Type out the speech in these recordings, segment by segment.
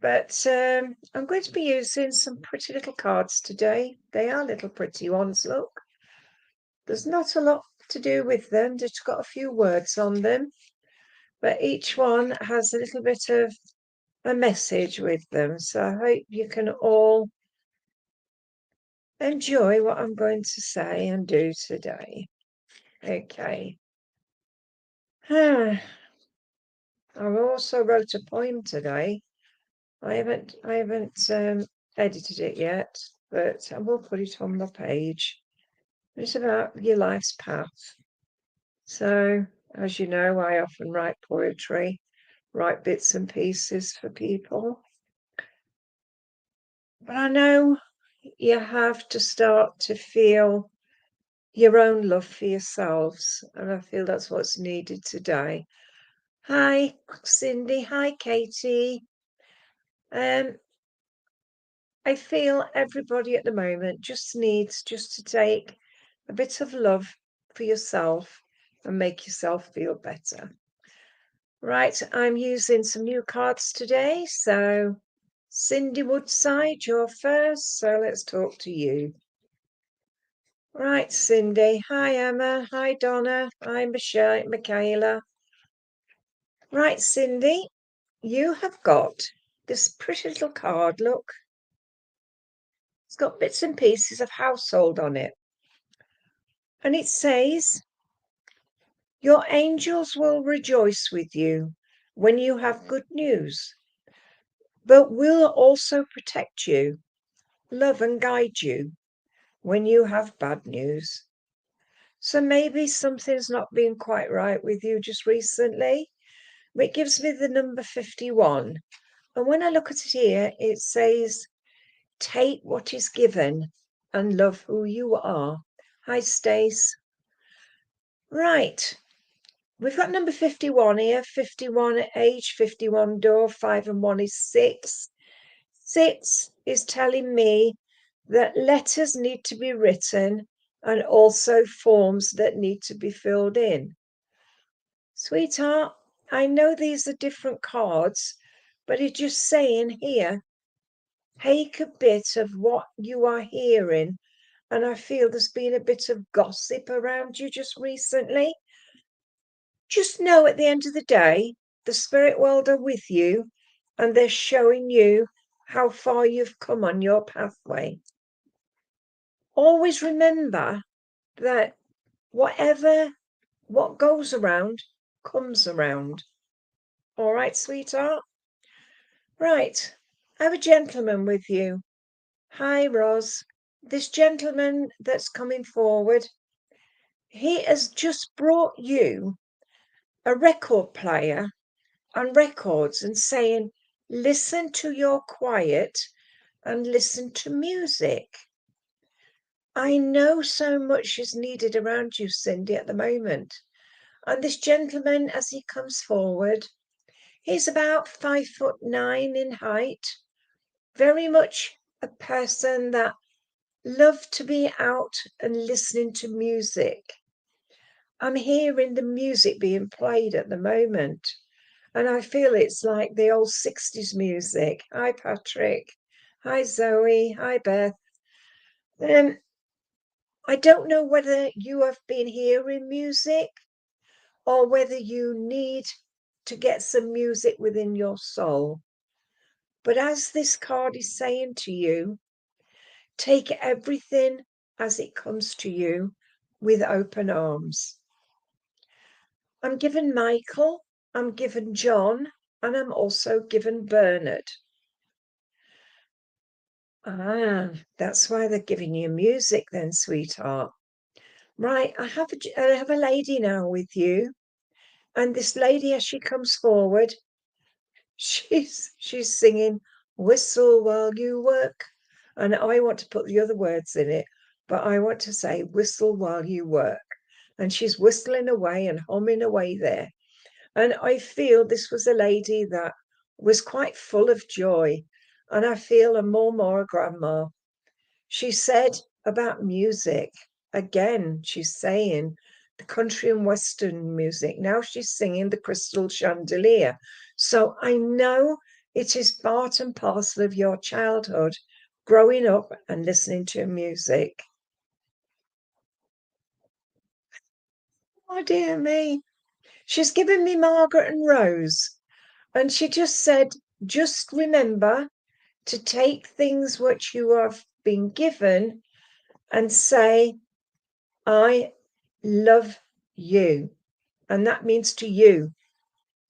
But I'm going to be using some pretty little cards today. They are little pretty ones, look. There's not a lot to do with them, just got a few words on them. But each one has a little bit of a message with them. So I hope you can all enjoy what I'm going to say and do today. Okay. I also wrote a poem today. I haven't edited it yet, but I will put it on the page. It's about your life's path. So, as you know, I often write poetry, write bits and pieces for people. But I know you have to start to feel your own love for yourselves, and I feel that's what's needed today. Hi, Cindy. Hi, Katie. I feel everybody at the moment just needs to take a bit of love for yourself and make yourself feel better. Right, I'm using some new cards today. So, Cindy Woodside, you're first. So let's talk to you. Right, Cindy. Hi, Emma. Hi, Donna. Hi, Michaela. Right, Cindy, you have got this pretty little card. Look, it's got bits and pieces of household on it. And it says, your angels will rejoice with you when you have good news, but will also protect you, love and guide you when you have bad news. So maybe something's not been quite right with you just recently. It gives me the number 51. And when I look at it here, it says, take what is given and love who you are. Hi, Stace. Right. We've got number 51 here, 51 age, 51 door, 5 and 1 is 6. 6 is telling me that letters need to be written and also forms that need to be filled in. Sweetheart, I know these are different cards, but it's just saying here, take a bit of what you are hearing. And I feel there's been a bit of gossip around you just recently. Just know at the end of the day, the spirit world are with you and they're showing you how far you've come on your pathway. Always remember that what goes around comes around. All right, sweetheart? Right. I have a gentleman with you. Hi, Ros. This gentleman that's coming forward, he has just brought you a record player and records and saying, listen to your quiet and listen to music. I know so much is needed around you, Cindy, at the moment. And this gentleman, as he comes forward, he's about 5'9" in height, very much a person that loved to be out and listening to music. I'm hearing the music being played at the moment, and I feel it's like the old 60s music. Hi, Patrick. Hi, Zoe. Hi, Beth. I don't know whether you have been hearing music or whether you need to get some music within your soul. But as this card is saying to you, take everything as it comes to you with open arms. I'm given Michael, I'm given John, and I'm also given Bernard. That's why they're giving you music then, sweetheart. Right, I have a lady now with you. And this lady, as she comes forward, she's singing Whistle While You Work. And I want to put the other words in it, but I want to say whistle while you work. And she's whistling away and humming away there. And I feel this was a lady that was quite full of joy. And I feel a more a grandma. She said about music, again, she's saying the country and western music. Now she's singing the Crystal Chandelier. So I know It is part and parcel of your childhood, growing up and listening to music. Oh, dear me. She's given me Margaret and Rose, and she just said, just remember to take things which you have been given and say, I love you. And that means to you.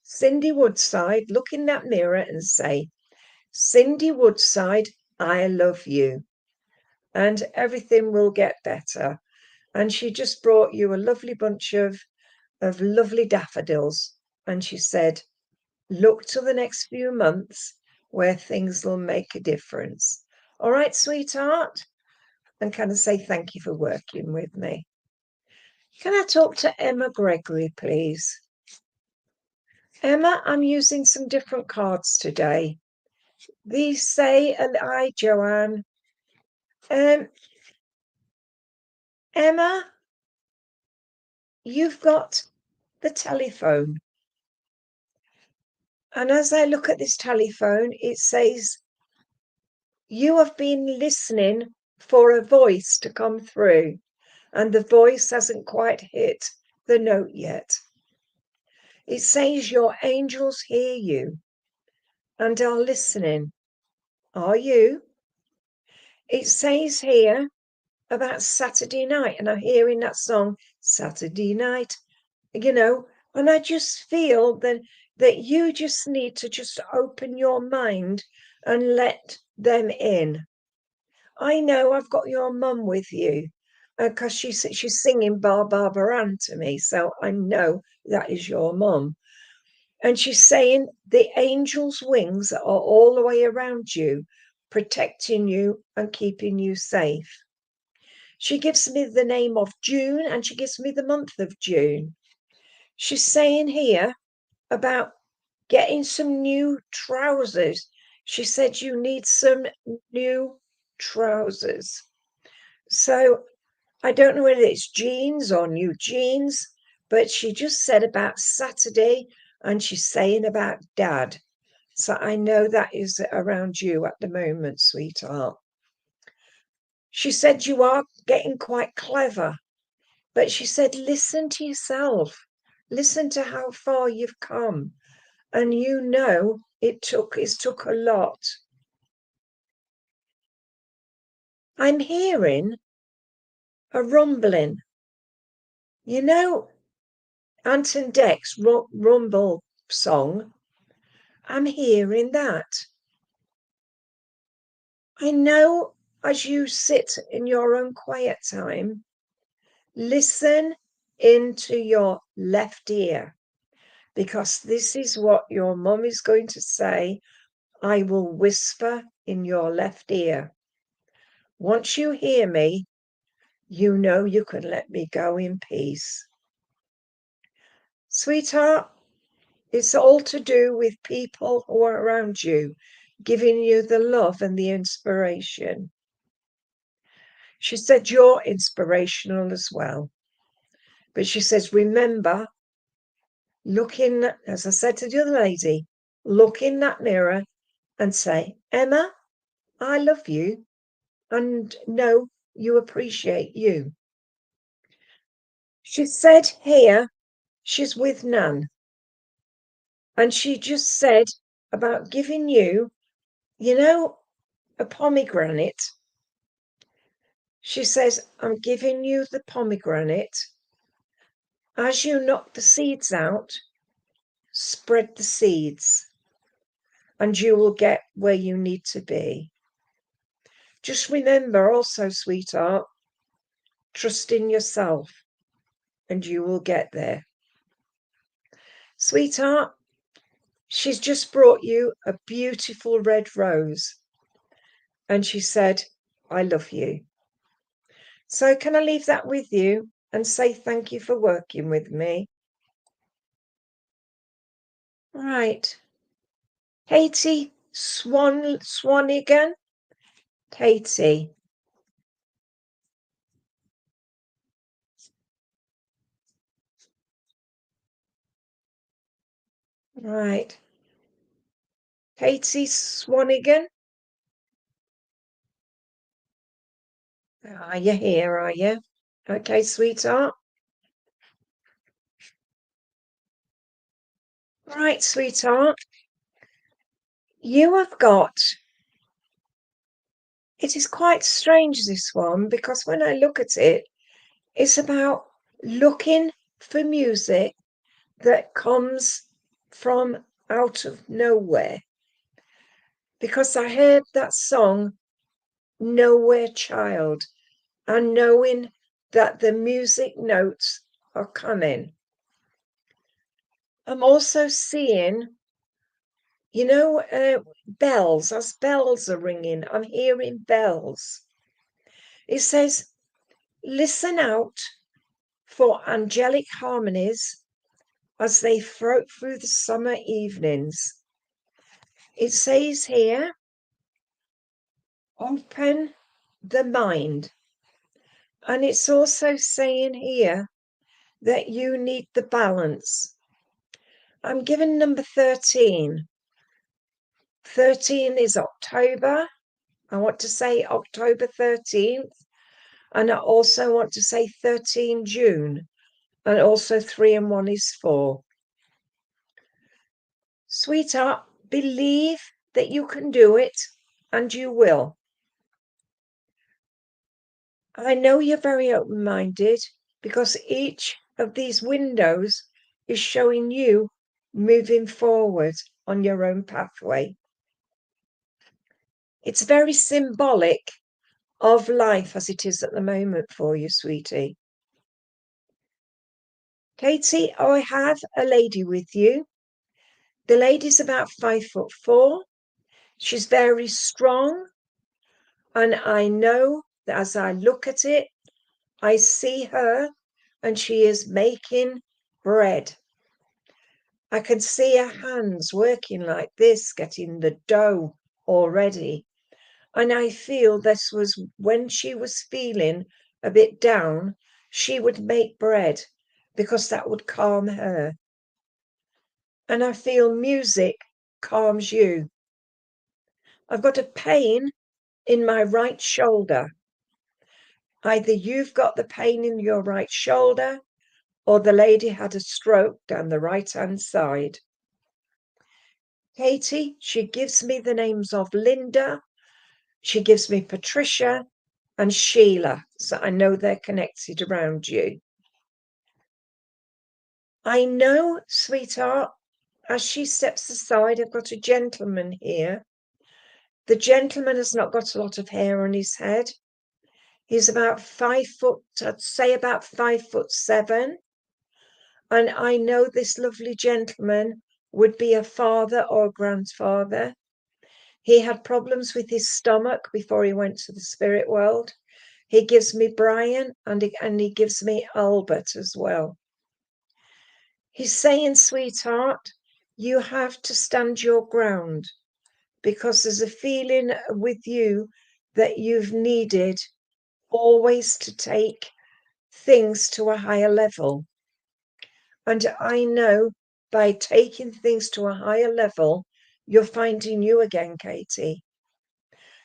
Cindy Woodside, look in that mirror and say, Cindy Woodside, I love you. And everything will get better. And she just brought you a lovely bunch of lovely daffodils. And she said, look to the next few months where things will make a difference. All right, sweetheart? And can I say thank you for working with me? Can I talk to Emma Gregory, please? Emma, I'm using some different cards today. These say, and I, Joanne. Emma, you've got the telephone. And as I look at this telephone, it says, you have been listening for a voice to come through, and the voice hasn't quite hit the note yet. It says your angels hear you and are listening. Are you? It says here about Saturday night, and I'm hearing that song, Saturday Night, and I just feel that you just need to just open your mind and let them in. I know I've got your mum with you because she's singing Bar Barbara to me, so I know that is your mum. And she's saying the angel's wings are all the way around you, protecting you and keeping you safe. She gives me the name of June and she gives me the month of June. She's saying here about getting some new trousers. She said you need some new trousers. So I don't know whether it's jeans or new jeans, but she just said about Saturday and she's saying about Dad. So I know that is around you at the moment, sweetheart. She said you are getting quite clever, but she said, listen to yourself. Listen to how far you've come. And it took a lot. I'm hearing a rumbling. You know, Anton Deck's Rumble song. I'm hearing that. I know as you sit in your own quiet time, listen into your left ear, because this is what your mum is going to say. I will whisper in your left ear. Once you hear me, you know you can let me go in peace. Sweetheart, it's all to do with people who are around you, giving you the love and the inspiration. She said you're inspirational as well. But she says, remember, as I said to the other lady, look in that mirror and say, Emma, I love you and know you appreciate you. She said here she's with Nan. And she just said about giving you, a pomegranate. She says, I'm giving you the pomegranate. As you knock the seeds out, spread the seeds and you will get where you need to be. Just remember also, sweetheart, trust in yourself and you will get there. Sweetheart, she's just brought you a beautiful red rose and she said, I love you. So can I leave that with you and say thank you for working with me? Right. Katie Swanigan. Katie. Right. Katie Swanigan, are you here, are you? Okay, sweetheart. Right, sweetheart. You have got, it is quite strange, this one, because when I look at it, it's about looking for music that comes from out of nowhere. Because I heard that song, Nowhere Child, and knowing that the music notes are coming. I'm also seeing, bells, as bells are ringing, I'm hearing bells. It says, listen out for angelic harmonies as they float through the summer evenings. It says here, open the mind. And it's also saying here that you need the balance. I'm given number 13. 13 is October. I want to say October 13th. And I also want to say 13 June. And also 3 and 1 is 4. Sweetheart, believe that you can do it, and you will. I know you're very open-minded because each of these windows is showing you moving forward on your own pathway. It's very symbolic of life as it is at the moment for you, sweetie. Katie, I have a lady with you. The lady's about 5'4". She's very strong. And I know that as I look at it, I see her and she is making bread. I can see her hands working like this, getting the dough already. And I feel this was when she was feeling a bit down, she would make bread because that would calm her. And I feel music calms you. I've got a pain in my right shoulder. Either you've got the pain in your right shoulder or the lady had a stroke down the right-hand side. Katie, she gives me the names of Linda, she gives me Patricia and Sheila, so I know they're connected around you. I know, sweetheart, as she steps aside, I've got a gentleman here. The gentleman has not got a lot of hair on his head. He's about 5 foot, I'd say about 5'7". And I know this lovely gentleman would be a father or a grandfather. He had problems with his stomach before he went to the spirit world. He gives me Brian and he gives me Albert as well. He's saying, sweetheart, you have to stand your ground because there's a feeling with you that you've needed always to take things to a higher level. And I know by taking things to a higher level, you're finding you again, Katie.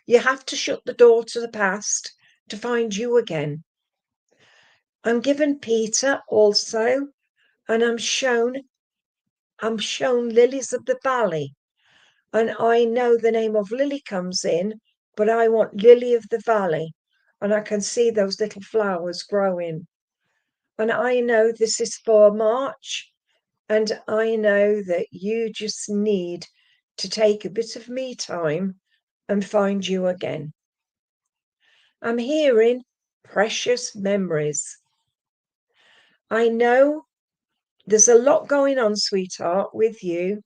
You have to shut the door to the past to find you again. I'm given Peter also, and I'm shown lilies of the valley. And I know the name of Lily comes in, but I want lily of the valley. And I can see those little flowers growing. And I know this is for March. And I know that you just need to take a bit of me time and find you again. I'm hearing precious memories. I know there's a lot going on, sweetheart, with you,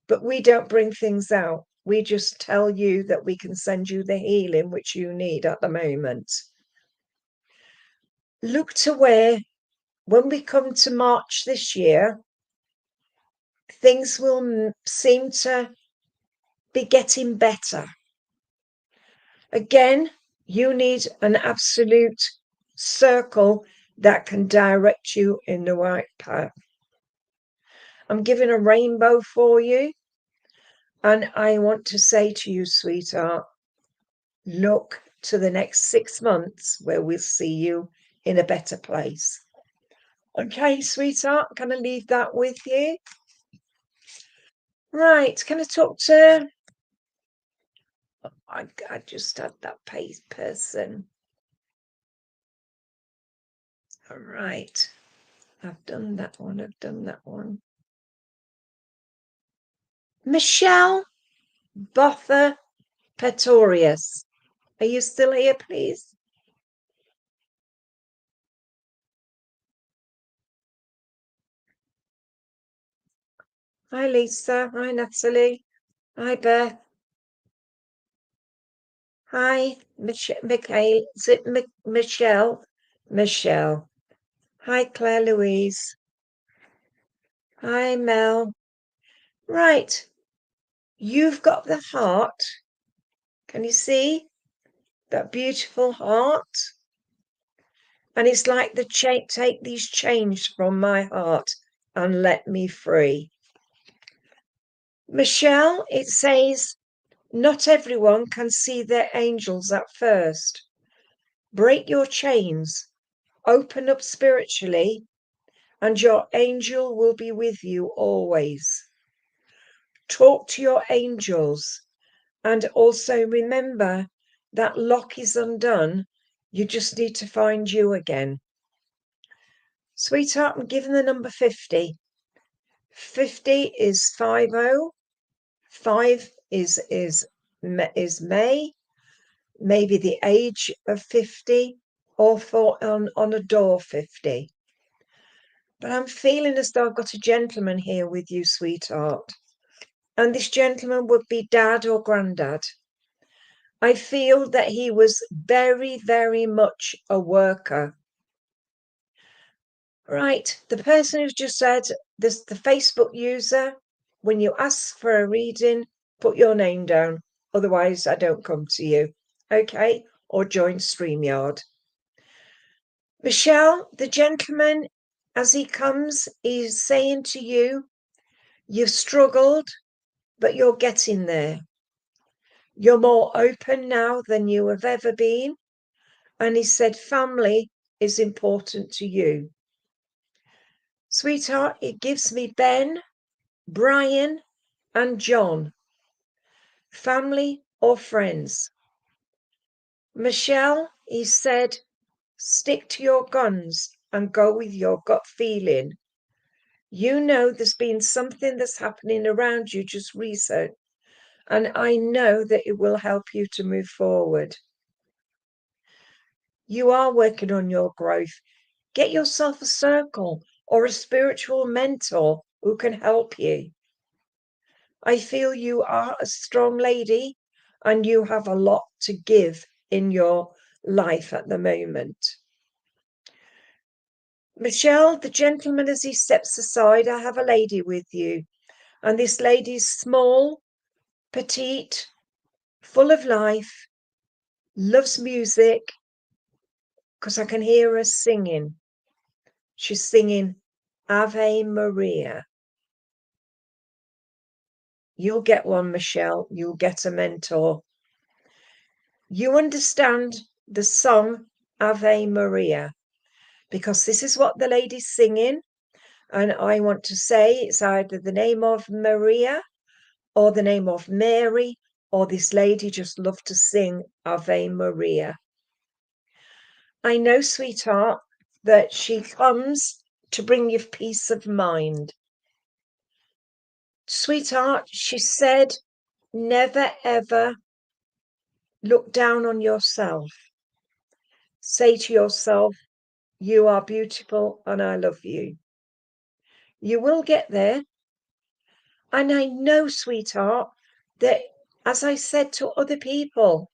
but we don't bring things out. We just tell you that we can send you the healing which you need at the moment. Look to where, when we come to March this year, things will seem to be getting better. Again, you need an absolute circle that can direct you in the right path. I'm giving a rainbow for you. And I want to say to you, sweetheart, look to the next 6 months where we'll see you in a better place. Okay, sweetheart, can I leave that with you? Right, can I talk to... I just had that person. All right, I've done that one. Michelle Botha Pretorius. Are you still here, please? Hi, Lisa. Hi, Natalie. Hi, Beth. Hi, Michael. Is it Michelle? Michelle. Hi, Claire Louise. Hi, Mel. Right. You've got the heart. Can you see that beautiful heart? And it's like the take these chains from my heart and let me free. Michelle, it says, not everyone can see their angels at first. Break your chains, open up spiritually, and your angel will be with you always. Talk to your angels, and also remember that lock is undone. You just need to find you again. Sweetheart, I'm giving the number 50. 50 is 50. 5 is May, maybe the age of 50, or on a door 50. But I'm feeling as though I've got a gentleman here with you, sweetheart. And this gentleman would be dad or granddad. I feel that he was very, very much a worker. Right, the person who's just said this, the Facebook user, when you ask for a reading, put your name down. Otherwise, I don't come to you. Okay? Or join StreamYard. Michelle, the gentleman, as he comes, is saying to you, you've struggled, but you're getting there. You're more open now than you have ever been. And he said, family is important to you. Sweetheart, it gives me Ben, Brian, and John. Family or friends. Michelle, he said, stick to your guns and go with your gut feeling. You know there's been something that's happening around you just recent, and I know that it will help you to move forward. You are working on your growth. Get yourself a circle or a spiritual mentor who can help you. I feel you are a strong lady and you have a lot to give in your life at the moment. Michelle, the gentleman, as he steps aside, I have a lady with you. And this lady's small, petite, full of life, loves music, because I can hear her singing. She's singing Ave Maria. You'll get one, Michelle. You'll get a mentor. You understand the song Ave Maria, because this is what the lady's singing. And I want to say it's either the name of Maria or the name of Mary, or this lady just loved to sing Ave Maria. I know, sweetheart, that she comes to bring you peace of mind. Sweetheart, she said, never ever look down on yourself. Say to yourself, you are beautiful and I love you. You will get there. And I know, sweetheart, that as I said to other people,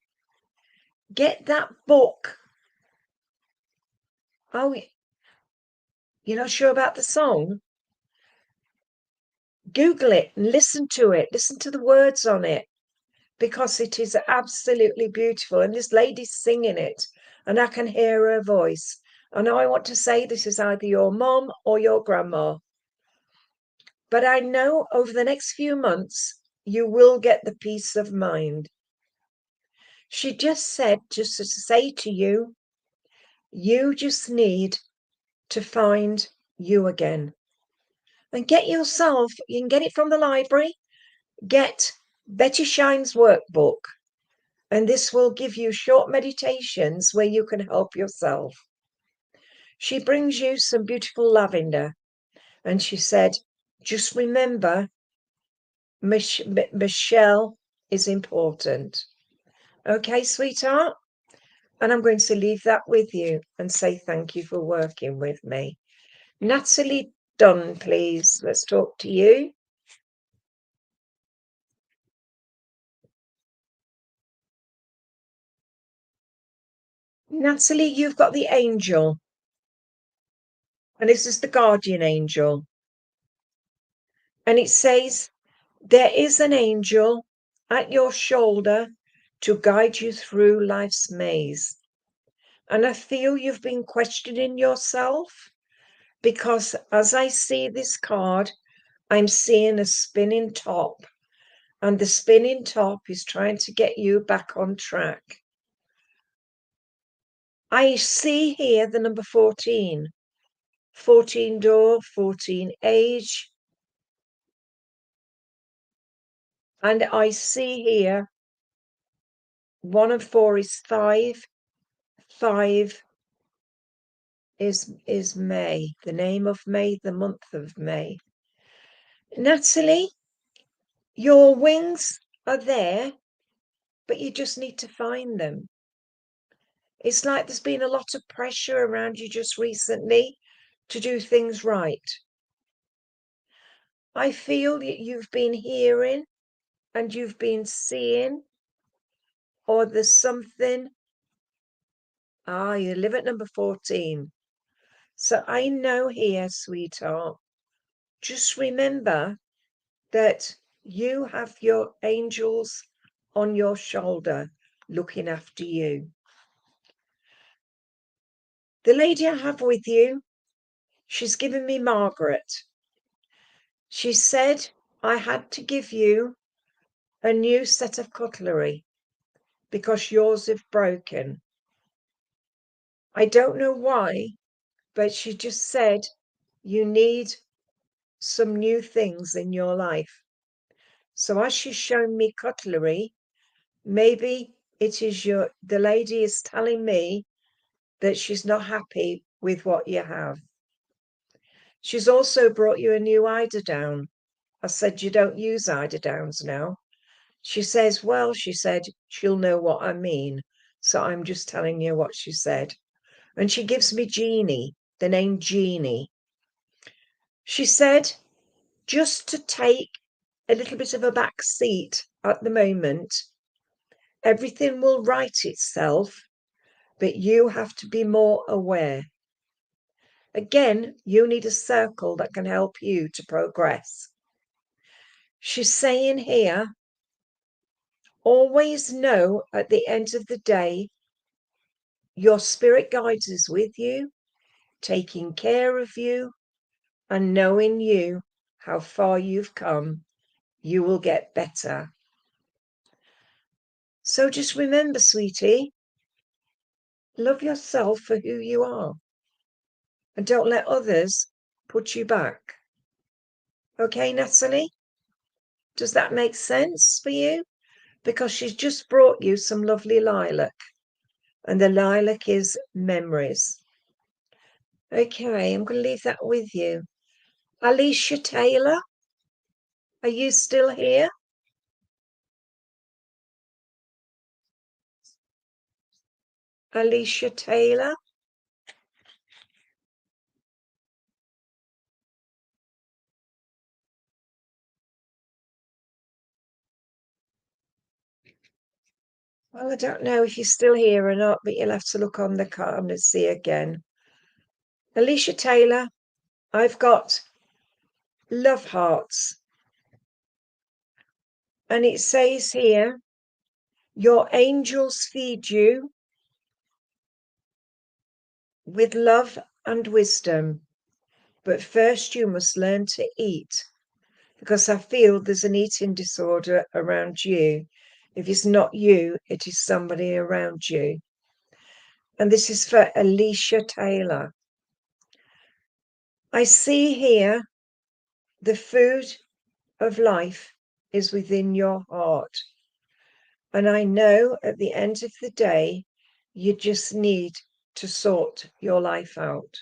get that book. Oh, you're not sure about the song? Google it and listen to it. Listen to the words on it, because it is absolutely beautiful. And this lady's singing it, and I can hear her voice. And I want to say this is either your mom or your grandma. But I know over the next few months, you will get the peace of mind. She just said, just to say to you, you just need to find you again. And get yourself, you can get it from the library, get Betty Shine's workbook. And this will give you short meditations where you can help yourself. She brings you some beautiful lavender. And she said, just remember, Michelle is important. Okay, sweetheart? And I'm going to leave that with you and say thank you for working with me. Natalie Dunn, please. Let's talk to you. Natalie, you've got the angel. And this is the guardian angel. And it says, there is an angel at your shoulder to guide you through life's maze. And I feel you've been questioning yourself because as I see this card, I'm seeing a spinning top. And the spinning top is trying to get you back on track. I see here the number 14. 14 door, 14 age. And I see here 1 and 4 is 5. 5 is May, the name of May, the month of May. Natalie, your wings are there, but you just need to find them. It's like there's been a lot of pressure around you just recently to do things right. I feel that you've been hearing and you've been seeing, or there's something. You live at number 14. So I know here, sweetheart, just remember that you have your angels on your shoulder looking after you. The lady I have with you, she's given me Margaret. She said I had to give you a new set of cutlery because yours have broken. I don't know why, but she just said you need some new things in your life. So as she's shown me cutlery, maybe it is the lady is telling me that she's not happy with what you have. She's also brought you a new eiderdown. I said, you don't use eiderdowns now. She says, well, she said, she'll know what I mean. So I'm just telling you what she said. And she gives me Jeannie, the name Jeannie. She said, just to take a little bit of a back seat at the moment, everything will right itself, but you have to be more aware. Again, you need a circle that can help you to progress. She's saying here, always know at the end of the day, your spirit guides is with you, taking care of you, and knowing you, how far you've come, you will get better. So just remember, sweetie, love yourself for who you are. And don't let others put you back. Okay, Natalie? Does that make sense for you? Because she's just brought you some lovely lilac. And the lilac is memories. Okay, I'm going to leave that with you. Alicia Taylor, are you still here? Alicia Taylor? Well, I don't know if you're still here or not, but you'll have to look on the card and see again. Alicia Taylor, I've got love hearts. And it says here, your angels feed you with love and wisdom, but first you must learn to eat. because I feel there's an eating disorder around you. If it's not you, it is somebody around you. And this is for Alicia Taylor. I see here the food of life is within your heart. And I know at the end of the day, you just need to sort your life out.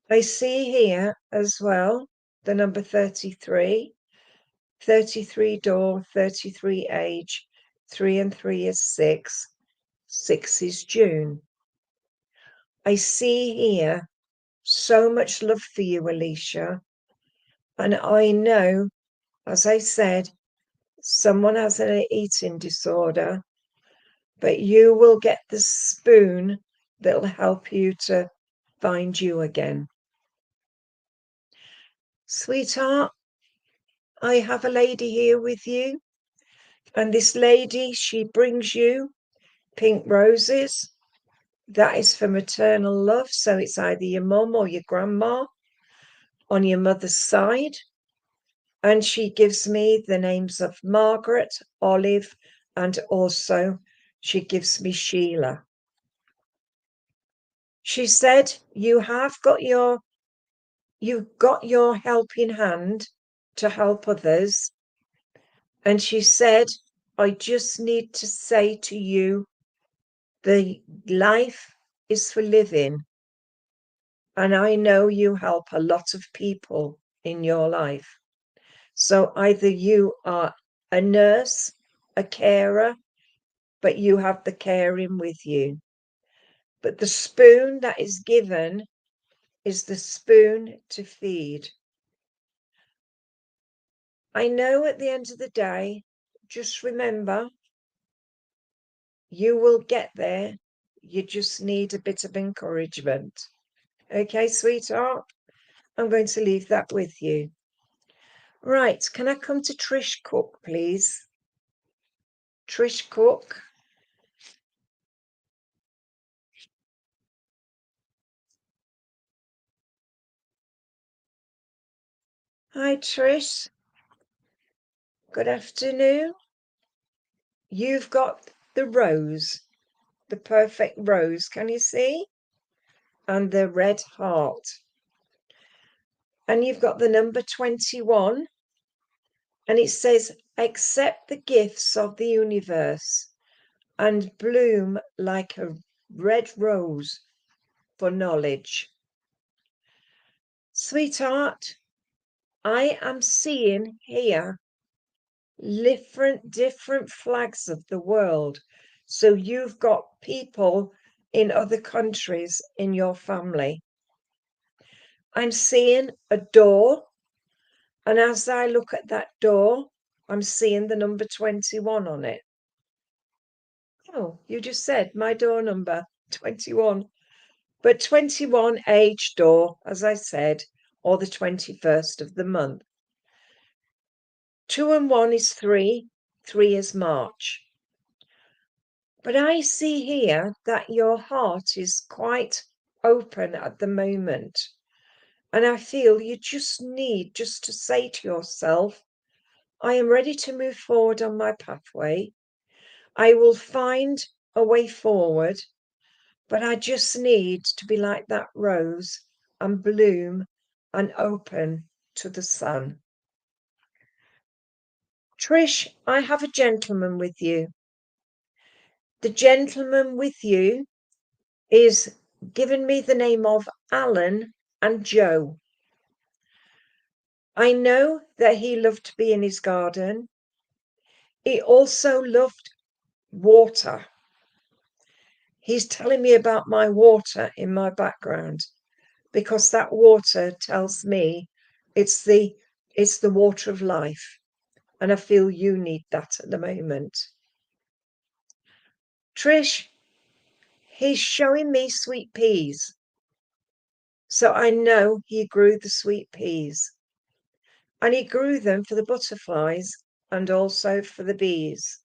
I see here as well the number 33, 33 door, 33 age, 3 and 3 is 6, 6 is June. I see here so much love for you, Alicia. And I know, as I said, someone has an eating disorder, but you will get the spoon that'll help you to find you again. Sweetheart, I have a lady here with you, and this lady, she brings you pink roses. That is for maternal love, so it's either your mum or your grandma on your mother's side. And she gives me the names of Margaret, Olive, and also she gives me Sheila. She said, you've got your helping hand to help others. And she said, I just need to say to you, the life is for living. And I know you help a lot of people in your life. So either you are a nurse, a carer, but you have the caring with you. But the spoon that is given is the spoon to feed. I know at the end of the day, just remember, you will get there. You just need a bit of encouragement. Okay, sweetheart? I'm going to leave that with you. Right, can I come to Trish Cook, please? Trish Cook. Hi, Trish. Good afternoon. You've got the rose, the perfect rose, can you see? And the red heart. And you've got the number 21. And it says, accept the gifts of the universe and bloom like a red rose for knowledge. Sweetheart, I am seeing here different flags of the world. So you've got people in other countries in your family. I'm seeing a door, and as I look at that door, I'm seeing the number 21 on it. Oh, you just said my door number 21. But 21 age door, as I said, or the 21st of the month. 2 and 1 is 3, 3 is March. But I see here that your heart is quite open at the moment. And I feel you just need just to say to yourself, I am ready to move forward on my pathway. I will find a way forward, but I just need to be like that rose and bloom and open to the sun. Trish, I have a gentleman with you. The gentleman with you is given me the name of Alan and Joe. I know that he loved to be in his garden. He also loved water. He's telling me about my water in my background because that water tells me it's the water of life, and I feel you need that at the moment. Trish, he's showing me sweet peas. So I know he grew the sweet peas. And he grew them for the butterflies and also for the bees.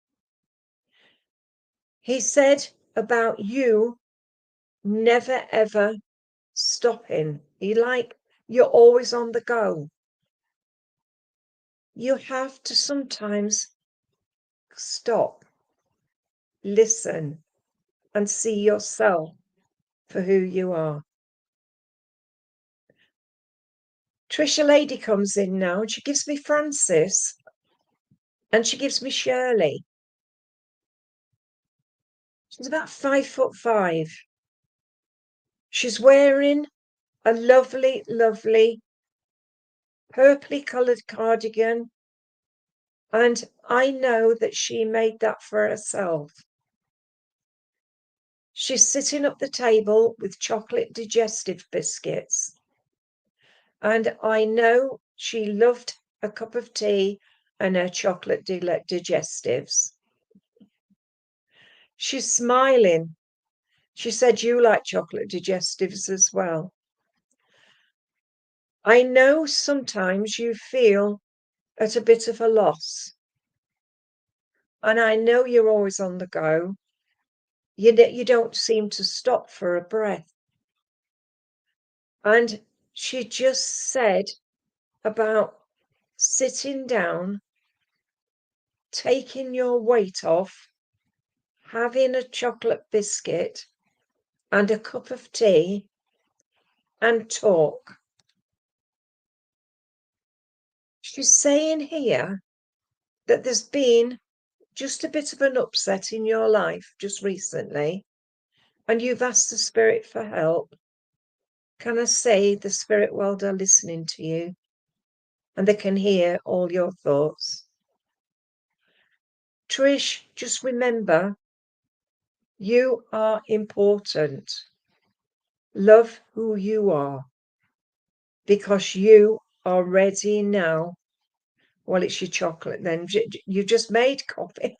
He said about you never ever stopping. You're always on the go. You have to sometimes stop, listen, and see yourself for who you are. Trisha Lady comes in now and she gives me Francis and she gives me Shirley. She's about 5'5". She's wearing a lovely, lovely purpley coloured cardigan, and I know that she made that for herself. She's sitting up the table with chocolate digestive biscuits, and I know she loved a cup of tea and her chocolate digestives. She's smiling. She said you like chocolate digestives as well. I know sometimes you feel at a bit of a loss, and I know you're always on the go. You don't seem to stop for a breath. And she just said about sitting down, taking your weight off, having a chocolate biscuit and a cup of tea and talk. She's saying here that there's been just a bit of an upset in your life just recently, and you've asked the spirit for help. Can I say the spirit world are listening to you and they can hear all your thoughts? Trish, just remember, you are important. Love who you are, because you are ready now. Well, it's your chocolate then. You just made coffee.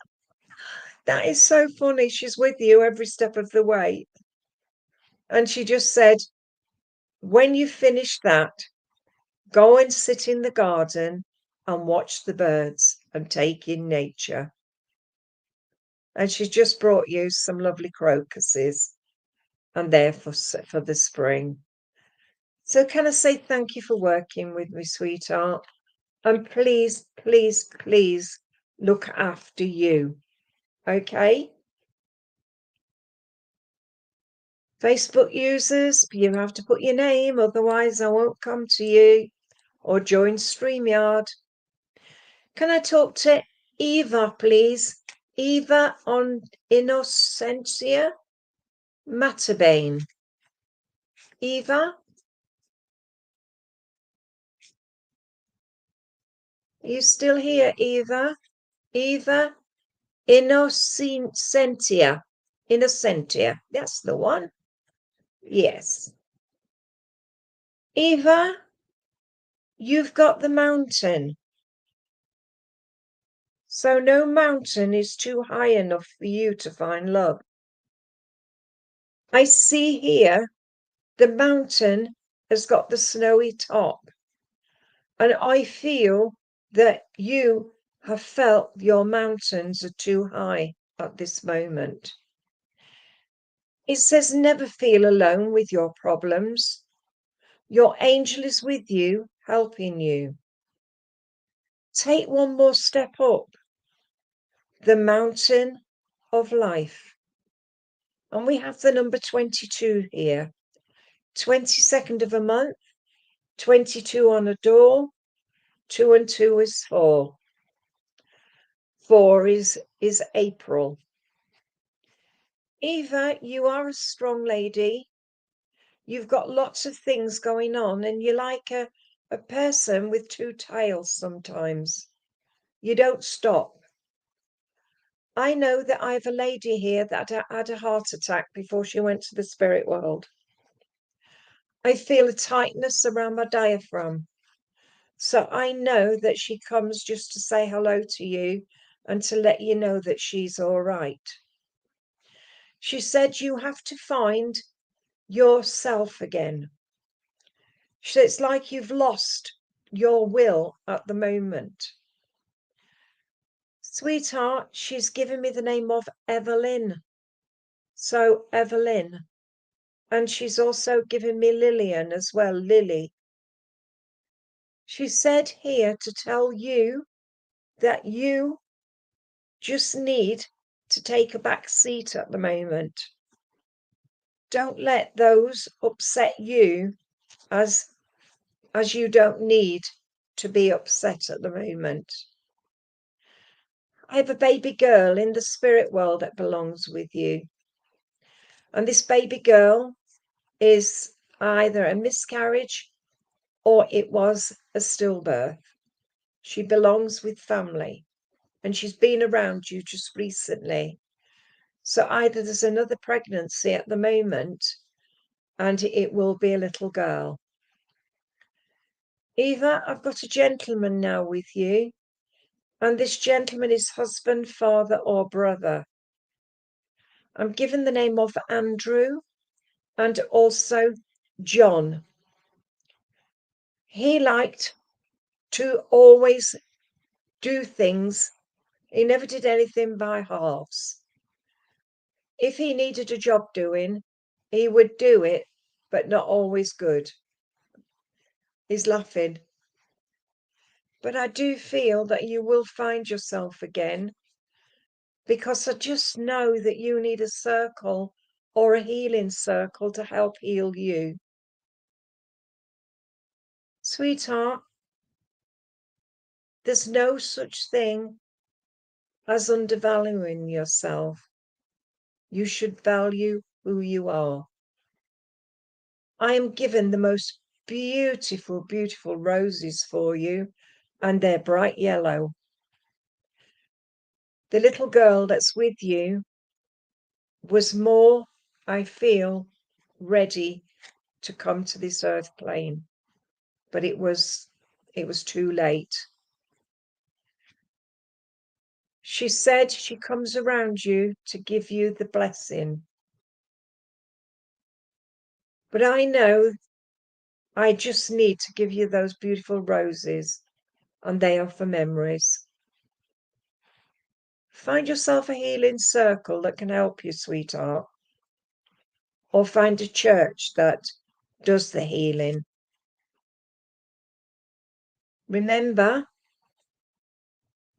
That is so funny. She's with you every step of the way. And she just said, when you finish that, go and sit in the garden and watch the birds and take in nature. And she's just brought you some lovely crocuses, and they're for the spring. So can I say thank you for working with me, sweetheart? And please, please, please look after you. Okay? Facebook users, you have to put your name, otherwise I won't come to you. Or join StreamYard. Can I talk to Eva, please? Eva on Innocentia Matabane. Eva? Are you still here, Eva? Eva Innocentia. Innocentia. That's the one. Yes. Eva, you've got the mountain. So no mountain is too high enough for you to find love. I see here the mountain has got the snowy top. And I feel that you have felt your mountains are too high at this moment. It says never feel alone with your problems. Your angel is with you, helping you. Take one more step up the mountain of life. And we have the number 22 here. 22nd of a month, 22 on a door, 2 and 2 is 4. 4 is April. Eva, you are a strong lady. You've got lots of things going on, and you're like a person with two tails sometimes. You don't stop. I know that I have a lady here that had a heart attack before she went to the spirit world. I feel a tightness around my diaphragm. So I know that she comes just to say hello to you and to let you know that she's all right. She said you have to find yourself again. So it's like you've lost your will at the moment. Sweetheart, she's given me the name of Evelyn. So Evelyn. And she's also given me Lillian as well, Lily. She said here to tell you that you just need to take a back seat at the moment. Don't let those upset you as you don't need to be upset at the moment. I have a baby girl in the spirit world that belongs with you. And this baby girl is either a miscarriage or it was a stillbirth. She belongs with family and she's been around you just recently. So either there's another pregnancy at the moment and it will be a little girl. Eva, I've got a gentleman now with you, and this gentleman is husband, father, or brother. I'm given the name of Andrew and also John. He liked to always do things. He never did anything by halves. If he needed a job doing, he would do it, but not always good. He's laughing. But I do feel that you will find yourself again, because I just know that you need a circle or a healing circle to help heal you. Sweetheart, there's no such thing as undervaluing yourself. You should value who you are. I am given the most beautiful, beautiful roses for you, and they're bright yellow. The little girl that's with you was more, I feel, ready to come to this earth plane, but it was too late. She said she comes around you to give you the blessing. But I know I just need to give you those beautiful roses, and they are for memories. Find yourself a healing circle that can help you, sweetheart. Or find a church that does the healing. Remember,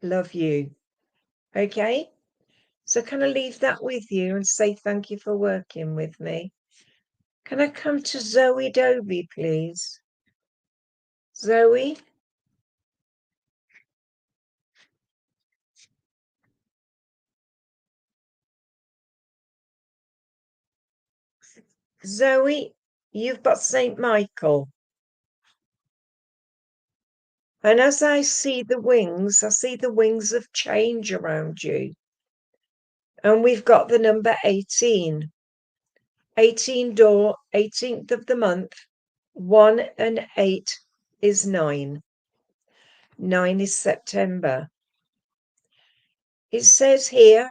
love you. Okay? So can I leave that with you and say thank you for working with me? Can I come to Zoe Doby, please? Zoe? Zoe, you've got St. Michael. And as I see the wings of change around you. And we've got the number 18. 18 door, 18th of the month. 1 and 8 is 9. 9 is September. It says here,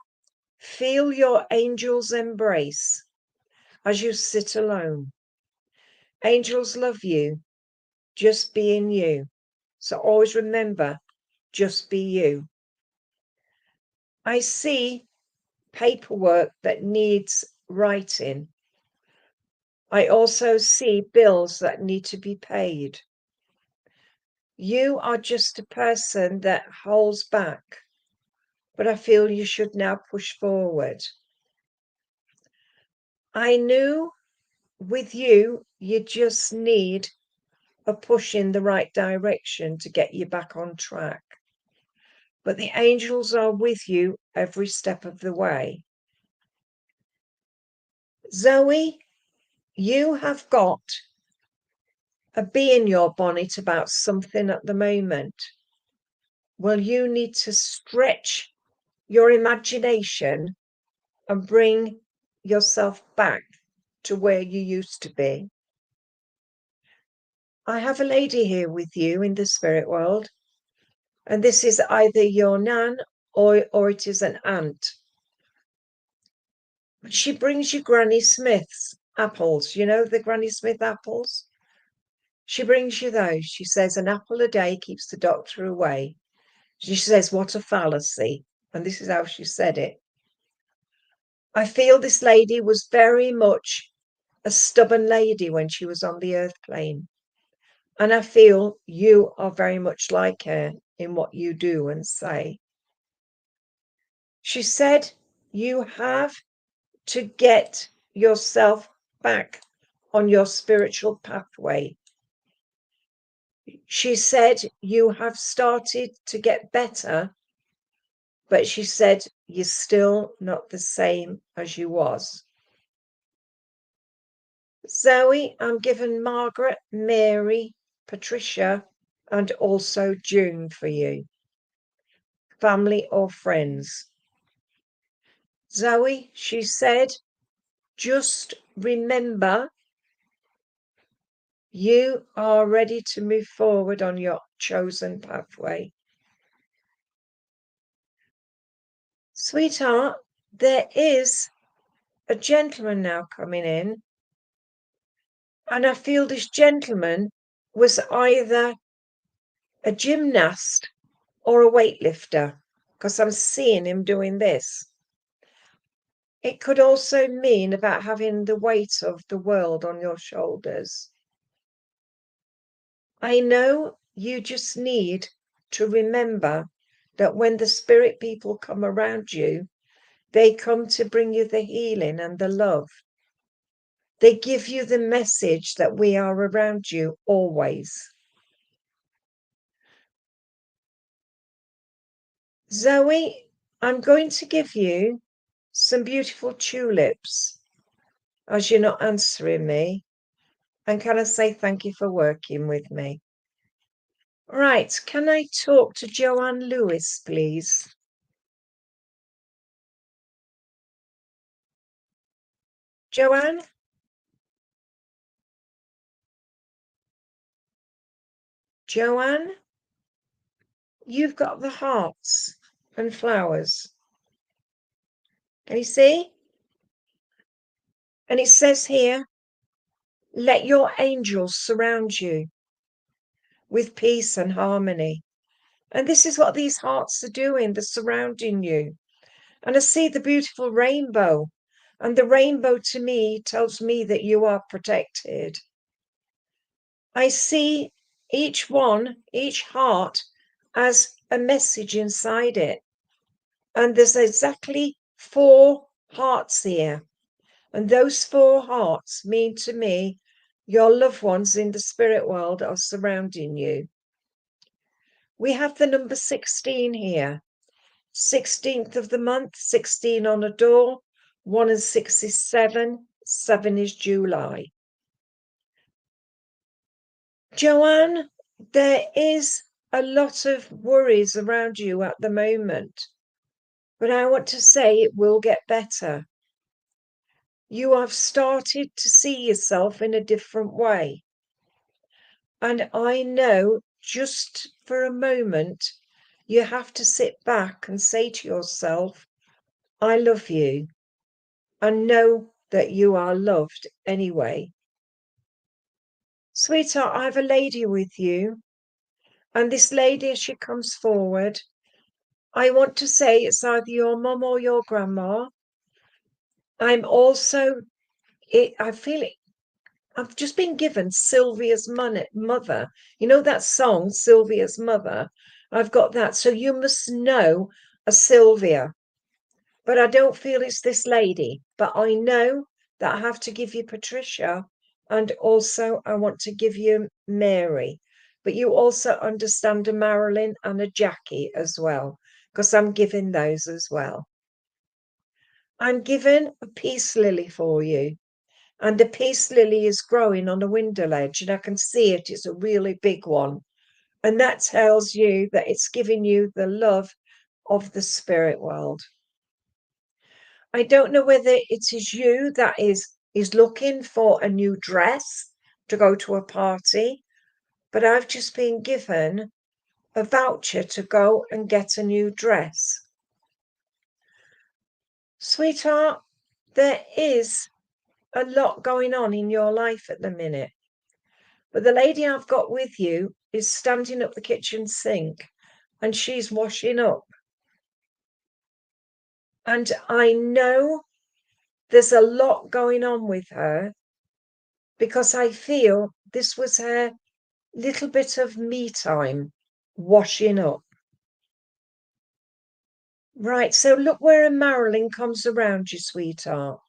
feel your angel's embrace as you sit alone. Angels love you, just being you. So always remember, just be you. I see paperwork that needs writing. I also see bills that need to be paid. You are just a person that holds back, but I feel you should now push forward. I knew with you, you just need a push in the right direction to get you back on track. But the angels are with you every step of the way. Zoe, you have got a bee in your bonnet about something at the moment. Well, you need to stretch your imagination and bring yourself back to where you used to be. I have a lady here with you in the spirit world, and this is either your nan or it is an aunt. She brings you Granny Smith's apples, you know, the Granny Smith apples. She brings you those. She says an apple a day keeps the doctor away. She says, what a fallacy. And this is how she said it. I feel this lady was very much a stubborn lady when she was on the earth plane. And I feel you are very much like her in what you do and say. She said you have to get yourself back on your spiritual pathway. She said you have started to get better, but she said you're still not the same as you was. Zoe, I'm given Margaret, Mary, Patricia, and also June for you. Family or friends. Zoe, she said, just remember you are ready to move forward on your chosen pathway. Sweetheart, there is a gentleman now coming in, and I feel this gentleman was either a gymnast or a weightlifter, because I'm seeing him doing this. It could also mean about having the weight of the world on your shoulders. I know you just need to remember that when the spirit people come around you, they come to bring you the healing and the love. They give you the message that we are around you always. Zoe, I'm going to give you some beautiful tulips as you're not answering me. And can I say thank you for working with me? Right, can I talk to Joanne Lewis, please? Joanne? Joanne? You've got the hearts and flowers. Can you see? And it says here, let your angels surround you with peace and harmony. And this is what these hearts are doing. They're surrounding you. And I see the beautiful rainbow. And the rainbow to me tells me that you are protected. I see each one, each heart, as a message inside it. And there's exactly 4 hearts here. And those 4 hearts mean to me your loved ones in the spirit world are surrounding you. We have the number 16 here. 16th of the month, 16 on a door, 1 and 6 is 7, 7 is July. Joanne, there is a lot of worries around you at the moment, but I want to say it will get better. You have started to see yourself in a different way. And I know just for a moment, you have to sit back and say to yourself, I love you, and know that you are loved anyway. Sweetheart, I have a lady with you, and this lady, as she comes forward, I want to say it's either your mum or your grandma. I'm also, I feel it, I've just been given Sylvia's mother. You know that song, Sylvia's Mother? I've got that. So you must know a Sylvia. But I don't feel it's this lady. But I know that I have to give you Patricia. And also I want to give you Mary. But you also understand a Marilyn and a Jackie as well. Because I'm giving those as well. I'm given a peace lily for you. And the peace lily is growing on a window ledge, and I can see it. It's a really big one. And that tells you that it's giving you the love of the spirit world. I don't know whether it is you that is looking for a new dress to go to a party, but I've just been given a voucher to go and get a new dress. Sweetheart, there is a lot going on in your life at the minute. But the lady I've got with you is standing at the kitchen sink and she's washing up. And I know there's a lot going on with her because I feel this was her little bit of me time, washing up. Right, so look where a Marilyn comes around you, sweetheart.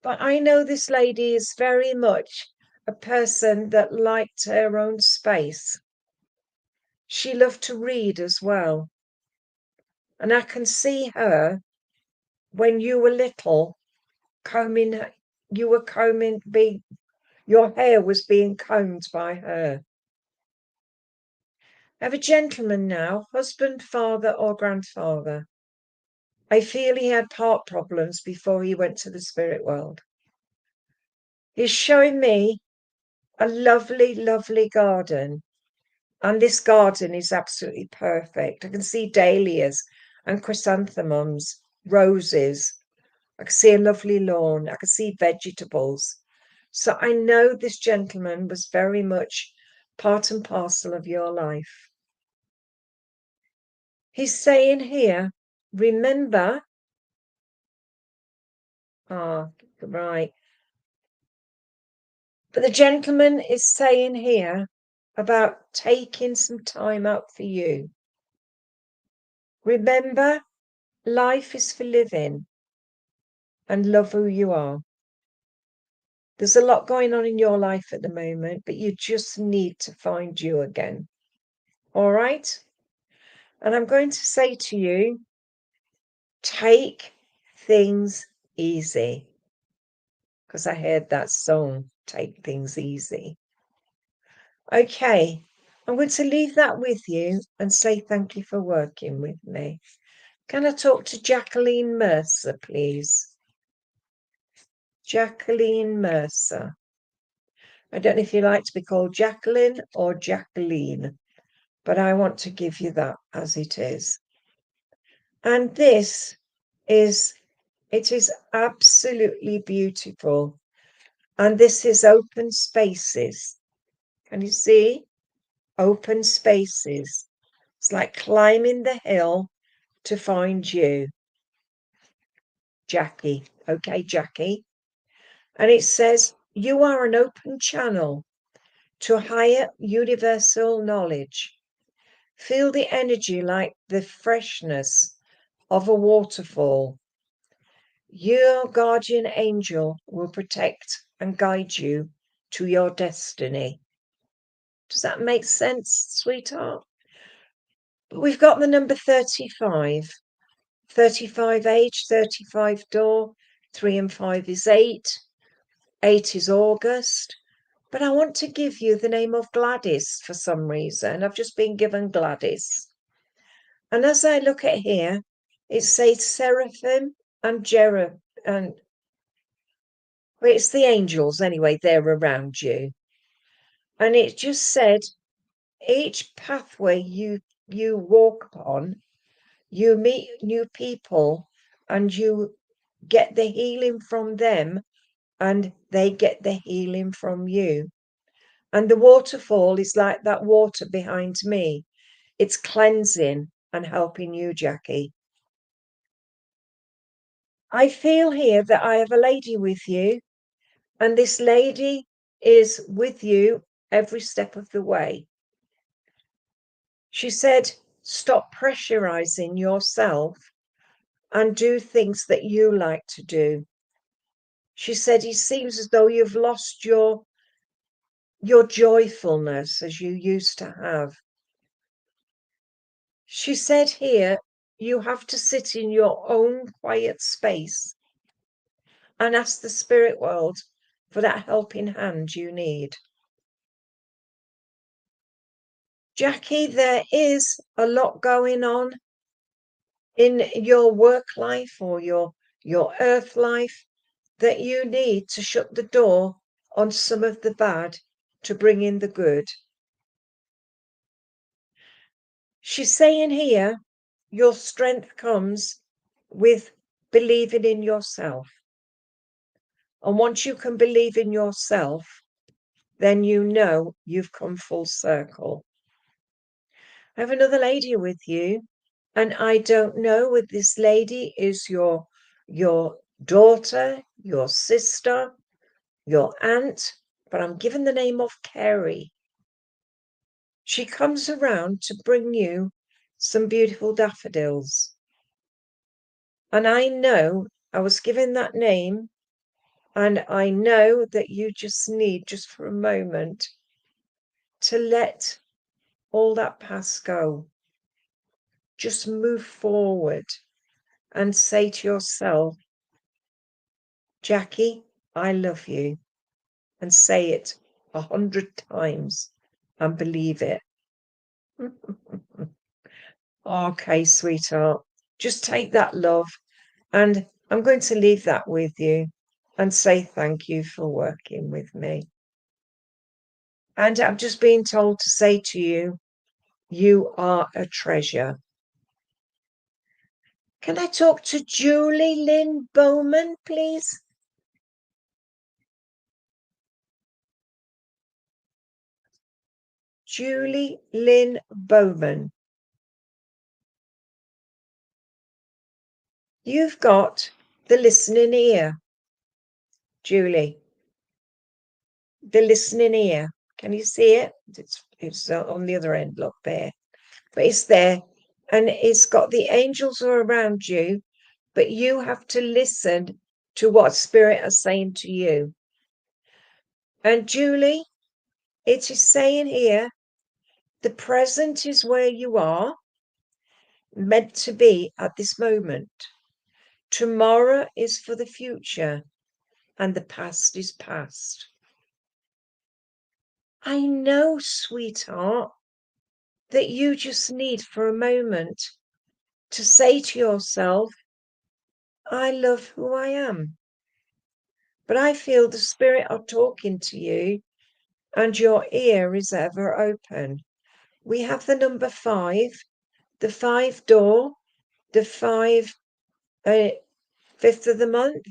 But I know this lady is very much a person that liked her own space. She loved to read as well. And I can see her when you were little combing, your hair was being combed by her. I have a gentleman now, husband, father, or grandfather. I feel he had heart problems before he went to the spirit world. He's showing me a lovely, lovely garden. And this garden is absolutely perfect. I can see dahlias and chrysanthemums, roses. I can see a lovely lawn. I can see vegetables. So I know this gentleman was very much part and parcel of your life. He's saying here, remember, right. But the gentleman is saying here about taking some time out for you. Remember, life is for living and love who you are. There's a lot going on in your life at the moment, but you just need to find you again. All right? And I'm going to say to you, take things easy. Because I heard that song, Take Things Easy. Okay, I'm going to leave that with you and say thank you for working with me. Can I talk to Jacqueline Mercer, please? Jacqueline Mercer. I don't know if you like to be called Jacqueline or Jacqueline, but I want to give you that as it is. And it is absolutely beautiful. And this is open spaces. Can you see? Open spaces. It's like climbing the hill to find you. Jackie. Okay, Jackie. And it says, you are an open channel to higher universal knowledge. Feel the energy like the freshness of a waterfall. Your guardian angel will protect and guide you to your destiny. Does that make sense, sweetheart? But we've got the number 35. 35 age, 35 door, 3 and 5 is 8. 8 is August. But I want to give you the name of Gladys for some reason. I've just been given Gladys. And as I look at here, it says Seraphim and Cherub, and well, it's the angels anyway, they're around you. And it just said, each pathway you walk on, you meet new people and you get the healing from them and they get the healing from you. And the waterfall is like that water behind me. It's cleansing and helping you, Jackie. I feel here that I have a lady with you, and this lady is with you every step of the way. She said, stop pressurizing yourself and do things that you like to do. She said, it seems as though you've lost your joyfulness as you used to have. She said here, you have to sit in your own quiet space and ask the spirit world for that helping hand you need. Jackie, there is a lot going on in your work life or your earth life that you need to shut the door on some of the bad to bring in the good. She's saying here, your strength comes with believing in yourself. And once you can believe in yourself, then you know you've come full circle. I have another lady with you, and I don't know whether this lady is your daughter, your sister, your aunt, but I'm given the name of Kerry. She comes around to bring you some beautiful daffodils. And I know I was given that name, and I know that you just need, just for a moment, to let all that past go. Just move forward and say to yourself, Jackie, I love you. And say it 100 times and believe it. Okay, sweetheart, just take that love, and I'm going to leave that with you and say thank you for working with me. And I'm just being told to say to you, you are a treasure. Can I talk to Julie Lynn Bowman, please? Julie Lynn Bowman. You've got the listening ear, Julie. The listening ear. Can you see it? It's on the other end, look there. But it's there, and it's got the angels are around you, but you have to listen to what Spirit are saying to you. And Julie, it is saying here, the present is where you are meant to be at this moment. Tomorrow is for the future, and the past is past. I know, sweetheart, that you just need for a moment to say to yourself, I love who I am. But I feel the Spirit are talking to you, and your ear is ever open. We have the number 5, the 5 door, the 5 fifth of the month,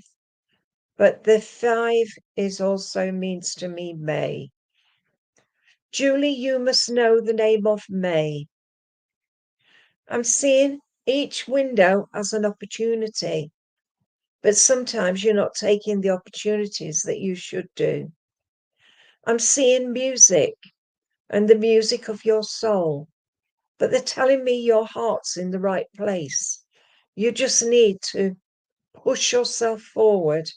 but the 5 is also means to me May. Julie, you must know the name of May. I'm seeing each window as an opportunity, but sometimes you're not taking the opportunities that you should do. I'm seeing music and the music of your soul, but they're telling me your heart's in the right place. You just need to push yourself forward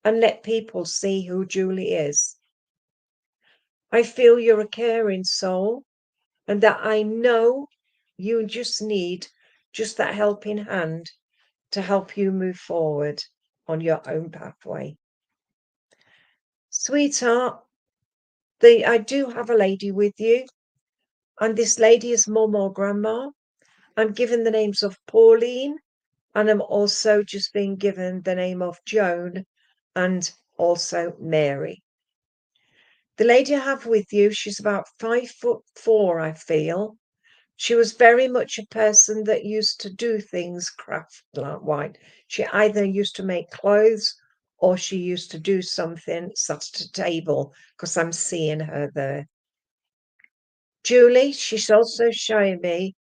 and let people see who Julie is. I feel you're a caring soul, and that I know you just need just that helping hand to help you move forward on your own pathway. Sweetheart, I do have a lady with you, and this lady is mum or grandma. I'm given the names of Pauline, and I'm also just being given the name of Joan and also Mary. The lady I have with you, she's about 5'4", I feel. She was very much a person that used to do things craft-like. She either used to make clothes or she used to do something, sat at a table, because I'm seeing her there. Julie, she's also showing me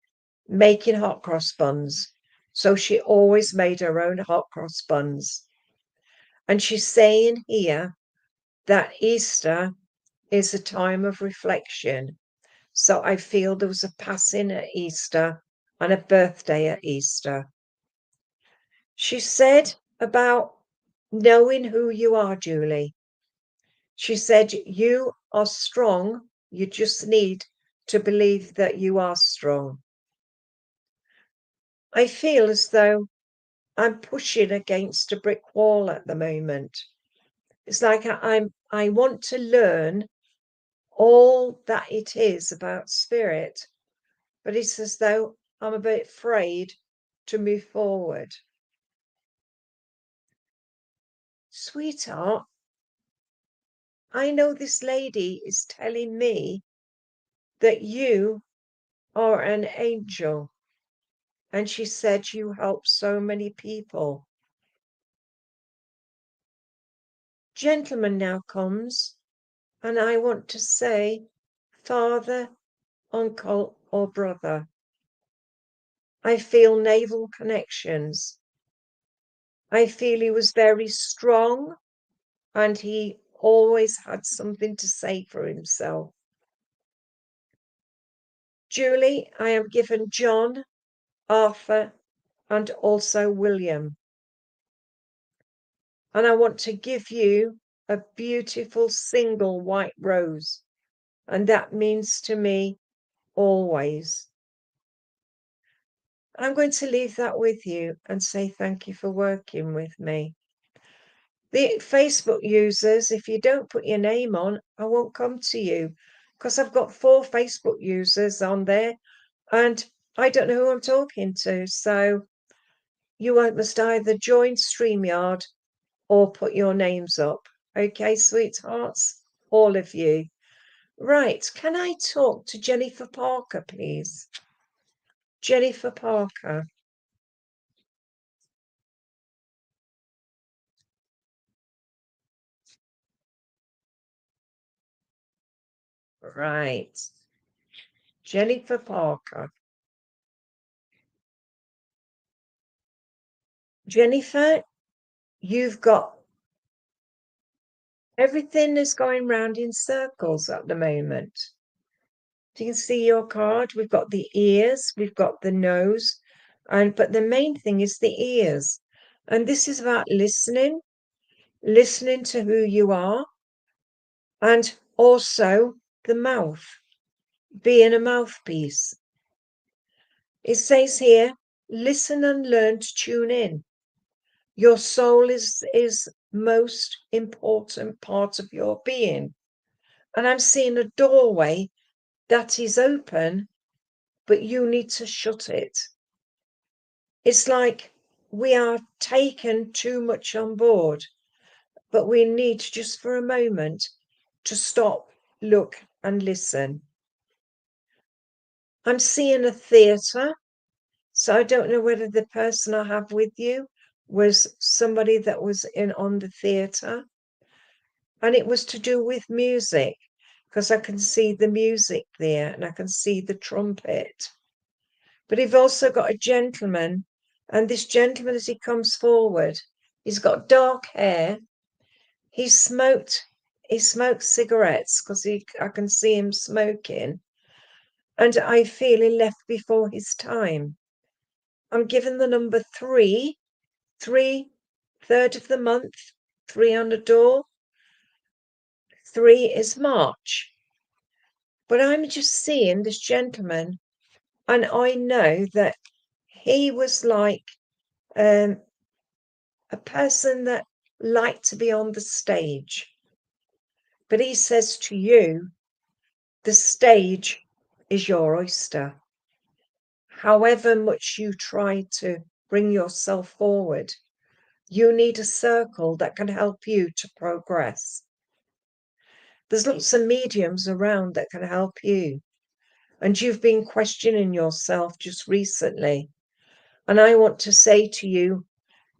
making hot cross buns. So she always made her own hot cross buns. And she's saying here that Easter is a time of reflection. So I feel there was a passing at Easter and a birthday at Easter. She said about knowing who you are, Julie. She said, you are strong. You just need to believe that you are strong. I feel as though I'm pushing against a brick wall at the moment. It's like I want to learn all that it is about spirit, but it's as though I'm a bit afraid to move forward. Sweetheart, I know this lady is telling me that you are an angel, and she said you help so many people. Gentleman now comes, and I want to say, father, uncle, or brother. I feel naval connections. I feel he was very strong, and he always had something to say for himself. Julie, I am given John, Arthur, and also William. And I want to give you a beautiful single white rose. And that means to me always. I'm going to leave that with you and say thank you for working with me. The Facebook users, if you don't put your name on, I won't come to you because I've got 4 Facebook users on there and I don't know who I'm talking to. So you must either join StreamYard or put your names up. Okay, sweethearts, all of you. Right, can I talk to Jennifer Parker, please? Jennifer Parker. Right. Jennifer Parker. Jennifer, you've got everything is going round in circles at the moment. You can see your card. We've got the ears, we've got the nose, but the main thing is the ears. And this is about listening to who you are, and also the mouth, being a mouthpiece. It says here, listen and learn to tune in. Your soul is most important part of your being. And I'm seeing a doorway that is open, but you need to shut it. It's like we are taken too much on board, but we need just for a moment to stop, look, and listen. I'm seeing a theatre, so I don't know whether the person I have with you was somebody that was in on the theatre, and it was to do with music, because I can see the music there and I can see the trumpet. But you've also got a gentleman, and this gentleman, as he comes forward, he's got dark hair. He smokes cigarettes because I can see him smoking, and I feel he left before his time. I'm given the number 3, 3/3 of the month, 3 on the door. 3 is March. But I'm just seeing this gentleman, and I know that he was like a person that liked to be on the stage. But he says to you, the stage is your oyster. However much you try to bring yourself forward, you need a circle that can help you to progress. There's lots of mediums around that can help you. And you've been questioning yourself just recently. And I want to say to you,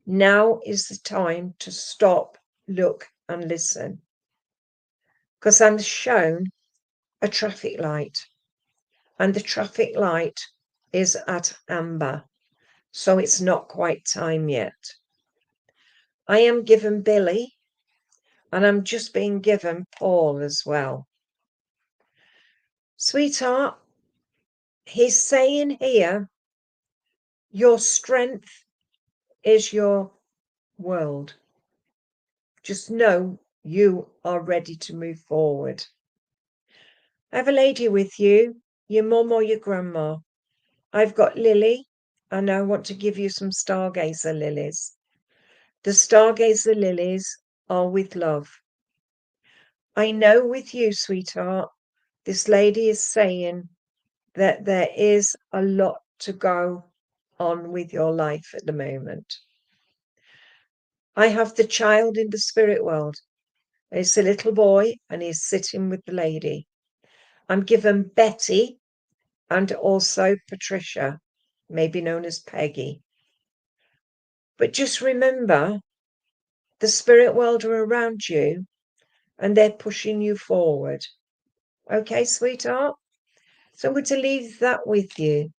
now is the time to stop, look, and listen. Because I'm shown a traffic light, and the traffic light is at amber. So it's not quite time yet. I am given Billy, and I'm just being given Paul as well. Sweetheart, he's saying here, your strength is your world. Just know you are ready to move forward. I have a lady with you, your mum or your grandma. I've got Lily, and I want to give you some stargazer lilies. The stargazer lilies are with love. I know with you, sweetheart, this lady is saying that there is a lot to go on with your life at the moment. I have the child in the spirit world. It's a little boy and he's sitting with the lady. I'm given Betty and also Patricia, maybe known as Peggy. But just remember, the spirit world are around you and they're pushing you forward. Okay, sweetheart? So I'm going to leave that with you.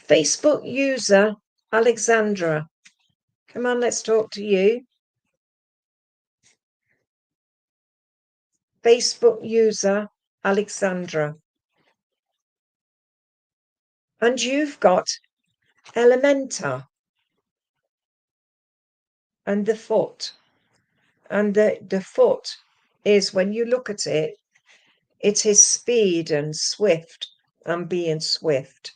Facebook user Alexandra. Come on, let's talk to you. Facebook user Alexandra. And you've got Elementa and the foot. And the foot is, when you look at it, it is speed and swift and being swift.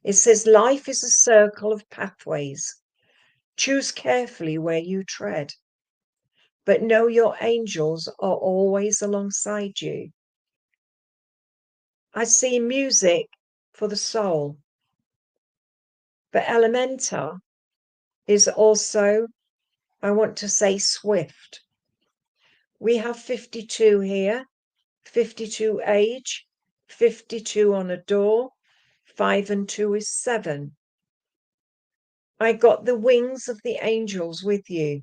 It says life is a circle of pathways. Choose carefully where you tread, but know your angels are always alongside you. I see music for the soul, but Elementa is also, I want to say, swift. We have 52 here, 52 age, 52 on a door, 5 and 2 is 7. I got the wings of the angels with you.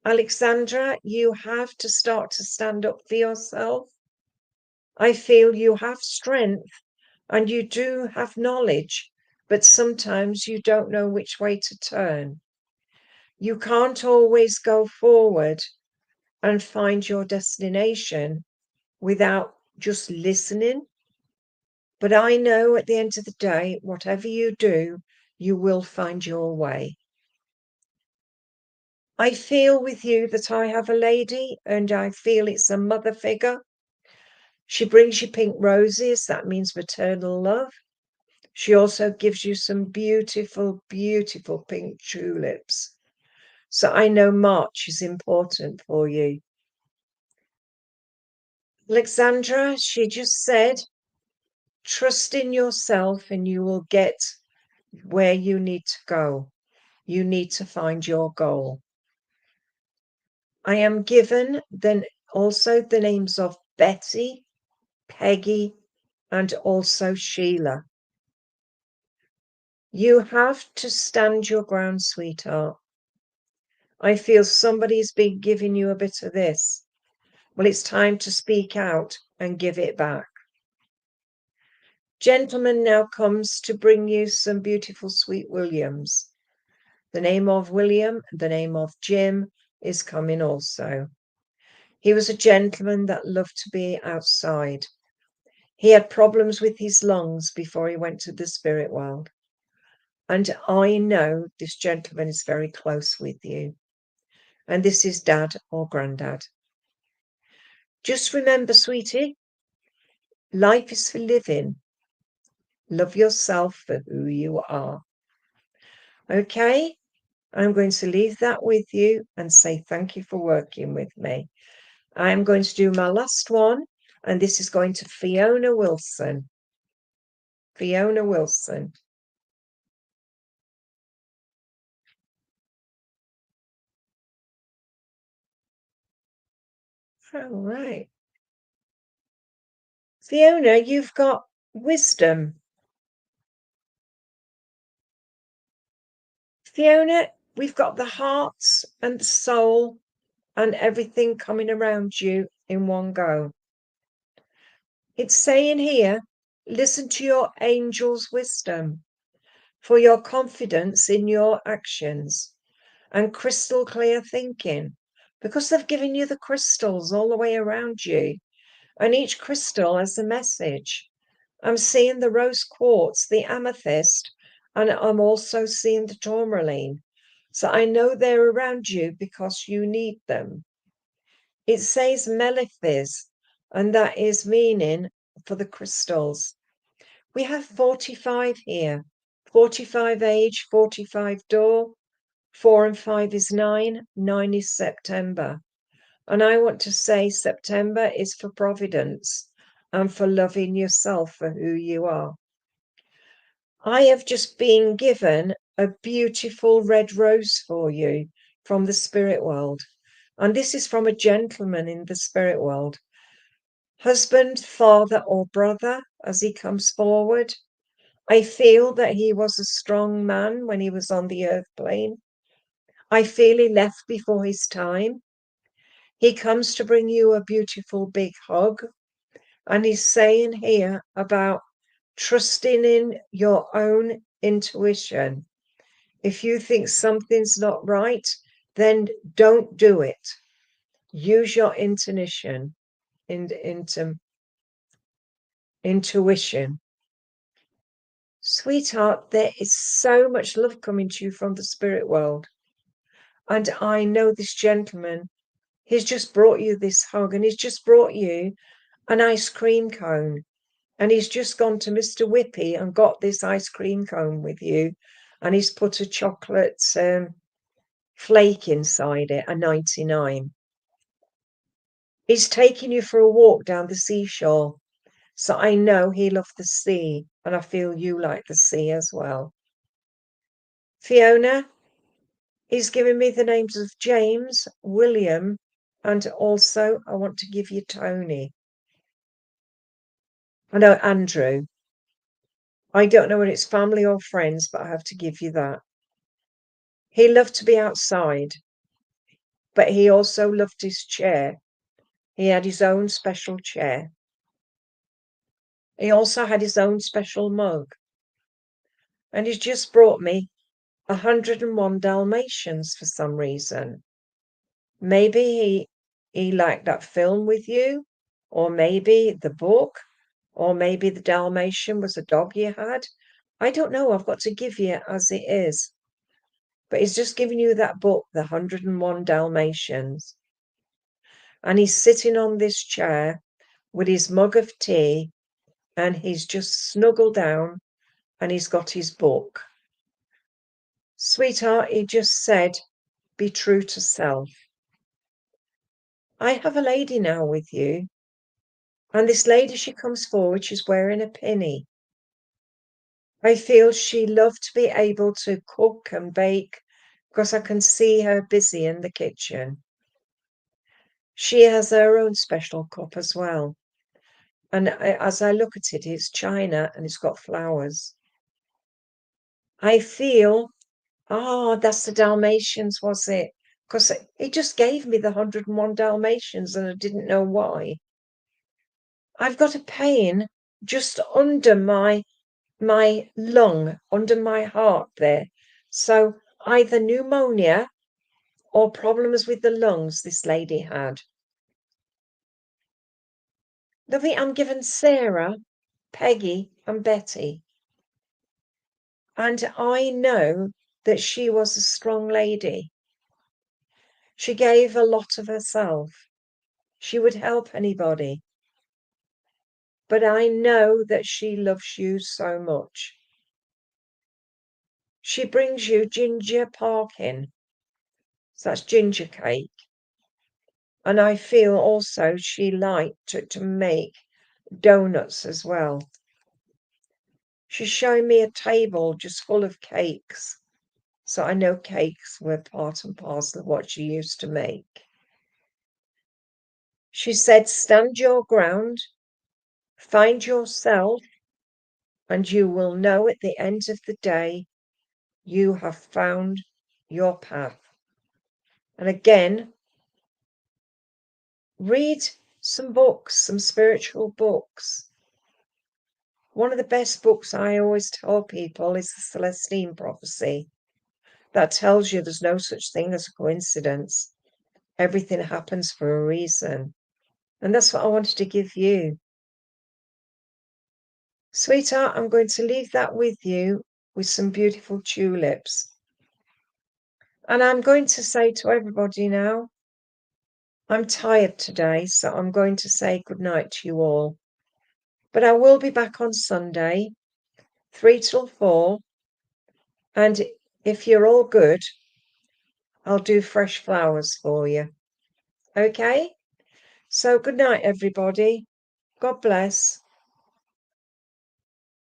Alexandra, you have to start to stand up for yourself. I feel you have strength and you do have knowledge, but sometimes you don't know which way to turn. You can't always go forward and find your destination without just listening. But I know at the end of the day, whatever you do, you will find your way. I feel with you that I have a lady, and I feel it's a mother figure. She brings you pink roses. That means maternal love. She also gives you some beautiful, beautiful pink tulips. So I know March is important for you. Alexandra, she just said, trust in yourself and you will get where you need to go. You need to find your goal. I am given then also the names of Betty, Peggy, and also Sheila. You have to stand your ground, sweetheart. I feel somebody's been giving you a bit of this. Well, it's time to speak out and give it back. Gentleman now comes to bring you some beautiful sweet Williams. The name of William, the name of Jim is coming also. He was a gentleman that loved to be outside. He had problems with his lungs before he went to the spirit world. And I know this gentleman is very close with you. And this is Dad or Granddad. Just remember, sweetie, life is for living. Love yourself for who you are. Okay? I'm going to leave that with you and say thank you for working with me. I'm going to do my last one, and this is going to Fiona Wilson. Fiona Wilson. All right. Fiona, you've got wisdom. Fiona, we've got the hearts and the soul and everything coming around you in one go. It's saying here, listen to your angel's wisdom for your confidence in your actions and crystal clear thinking, because they've given you the crystals all the way around you, and each crystal has a message. I'm seeing the rose quartz, the amethyst, and I'm also seeing the tourmaline. So I know they're around you because you need them. It says melephis, and that is meaning for the crystals. We have 45 here. 45 age, 45 door, 4 and 5 is 9, 9 is September. And I want to say September is for providence and for loving yourself for who you are. I have just been given a beautiful red rose for you from the spirit world. And this is from a gentleman in the spirit world. Husband, father, or brother, as he comes forward. I feel that he was a strong man when he was on the earth plane. I feel he left before his time. He comes to bring you a beautiful big hug. And he's saying here about trusting in your own intuition. If you think something's not right, then don't do it. Use your intuition. Intuition. Sweetheart, there is so much love coming to you from the spirit world. And I know this gentleman, he's just brought you this hug, and he's just brought you an ice cream cone. And he's just gone to Mr. Whippy and got this ice cream cone with you. And he's put a chocolate flake inside it, a 99. He's taking you for a walk down the seashore. So I know he loved the sea, and I feel you like the sea as well. Fiona, he's given me the names of James, William, and also I want to give you Tony. I know Andrew. I don't know whether it's family or friends, but I have to give you that. He loved to be outside, but he also loved his chair. He had his own special chair. He also had his own special mug. And he's just brought me 101 Dalmatians for some reason. Maybe he liked that film with you, or maybe the book, or maybe the Dalmatian was a dog you had. I don't know. I've got to give you as it is. But he's just giving you that book, The 101 Dalmatians. And he's sitting on this chair with his mug of tea, and he's just snuggled down and he's got his book. Sweetheart, he just said, be true to self. I have a lady now with you. And this lady, she comes forward, she's wearing a pinny. I feel she loved to be able to cook and bake because I can see her busy in the kitchen. She has her own special cup as well. And as I look at it, it's china and it's got flowers. I feel, that's the Dalmatians, was it? Because it just gave me the 101 Dalmatians and I didn't know why. I've got a pain just under my lung, under my heart there. So either pneumonia or problems with the lungs this lady had. Lovely, I'm given Sarah, Peggy, and Betty. And I know that she was a strong lady. She gave a lot of herself. She would help anybody. But I know that she loves you so much. She brings you ginger parkin. So that's ginger cake. And I feel also she liked to make donuts as well. She's showing me a table just full of cakes. So I know cakes were part and parcel of what she used to make. She said, stand your ground, find yourself, and you will know at the end of the day, you have found your path. And again, read some books, some spiritual books. One of the best books I always tell people is the Celestine Prophecy. That tells you there's no such thing as a coincidence. Everything happens for a reason. And that's what I wanted to give you. Sweetheart, I'm going to leave that with you with some beautiful tulips. And I'm going to say to everybody now, I'm tired today, so I'm going to say goodnight to you all. But I will be back on Sunday, 3 till 4. And if you're all good, I'll do fresh flowers for you. Okay? So good night, everybody. God bless.